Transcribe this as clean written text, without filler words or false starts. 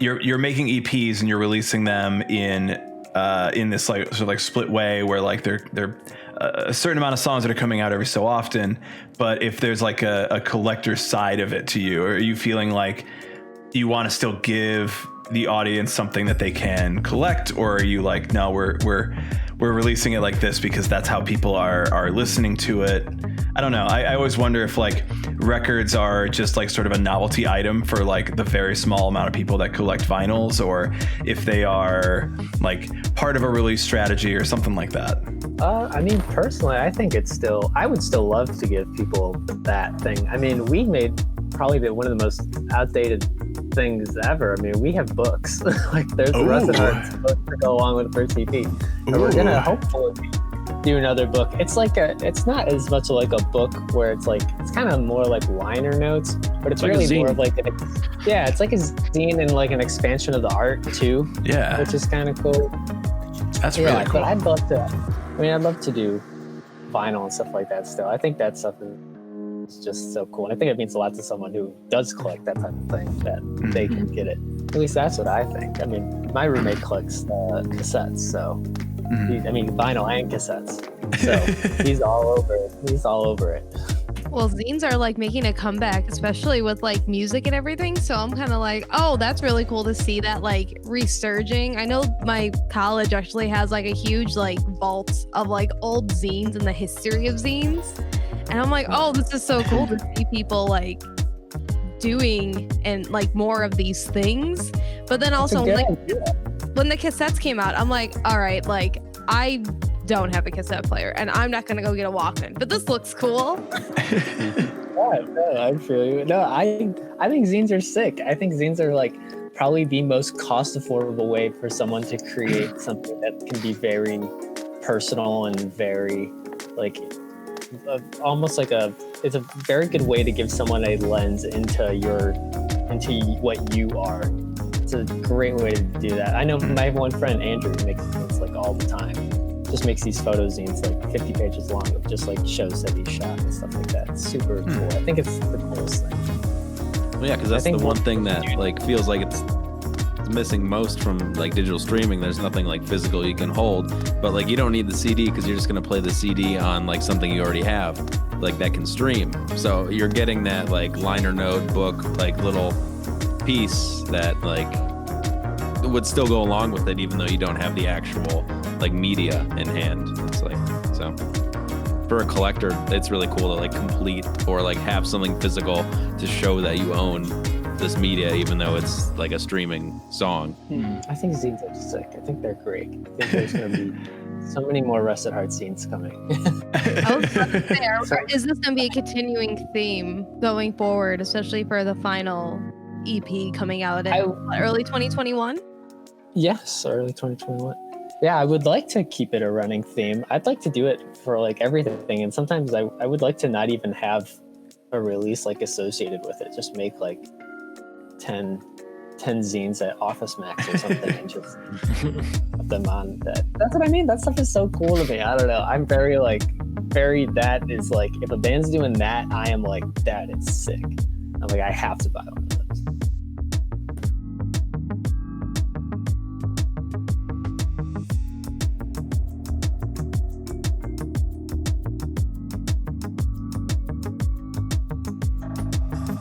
you're making EPs and you're releasing them in this like sort of like split way where like they're a certain amount of songs that are coming out every so often, but if there's like a collector side of it to you, or are you feeling like you want to still give the audience something that they can collect, or are you like, no, we're releasing it like this because that's how people are listening to it? I don't know. I always wonder if like records are just like sort of a novelty item for like the very small amount of people that collect vinyls, or if they are like part of a release strategy or something like that. I mean, personally, I think I would still love to give people that thing. I mean, we made probably one of the most outdated things ever. I mean, we have books. Like there's the Rusted Hearts book to go along with the first EP. And we're gonna hopefully do another book. It's not as much like a book where it's kind of more like liner notes, but it's like really more of like it's like a zine and like an expansion of the art too. Yeah, which is kind of cool. That's really cool. But I'd love to do vinyl and stuff like that still. I think that stuff is just so cool. And I think it means a lot to someone who does collect that type of thing, that they can get it. At least that's what I think. I mean, my roommate collects cassettes, so vinyl and cassettes. So he's all over it. Well, zines are like making a comeback, especially with like music and everything. So I'm kind of like, oh, that's really cool to see that like resurging. I know my college actually has like a huge like vault of like old zines and the history of zines. And I'm like, oh, this is so cool to see people like doing and like more of these things. But then also like when the cassettes came out, I'm like, all right, like I don't have a cassette player and I'm not gonna go get a Walkman, but this looks cool. I feel you. No, I think zines are sick. I think zines are like probably the most cost affordable way for someone to create something that can be very personal and very like almost like it's a very good way to give someone a lens into what you are. It's a great way to do that. I know my one friend Andrew makes things like all the time. Just makes these photo zines like 50 pages long of just like shows that he shot and stuff like that. It's super cool. I think it's the coolest thing. Well, yeah, because that's the one thing that like feels like it's missing most from like digital streaming. There's nothing like physical you can hold, but like you don't need the CD because you're just gonna play the CD on like something you already have, like that can stream. So you're getting that like liner note book like little piece that like would still go along with it, even though you don't have the actual like media in hand. It's like, so for a collector, it's really cool to like complete or like have something physical to show that you own this media, even though it's like a streaming song. I think zines are sick. I think they're great. I think there's going to be so many more Rusted Heart scenes coming. I was about to say, is this going to be a continuing theme going forward, especially for the final EP coming out in early 2021? Yes, early 2021. Yeah, I would like to keep it a running theme. I'd like to do it for like everything. And sometimes I would like to not even have a release like associated with it. Just make like 10 zines at Office Max or something and just put them on that. That's what I mean. That stuff is so cool to me. I don't know. I'm very that is like, if a band's doing that, I am like, that is sick. I'm like, I have to buy one of those.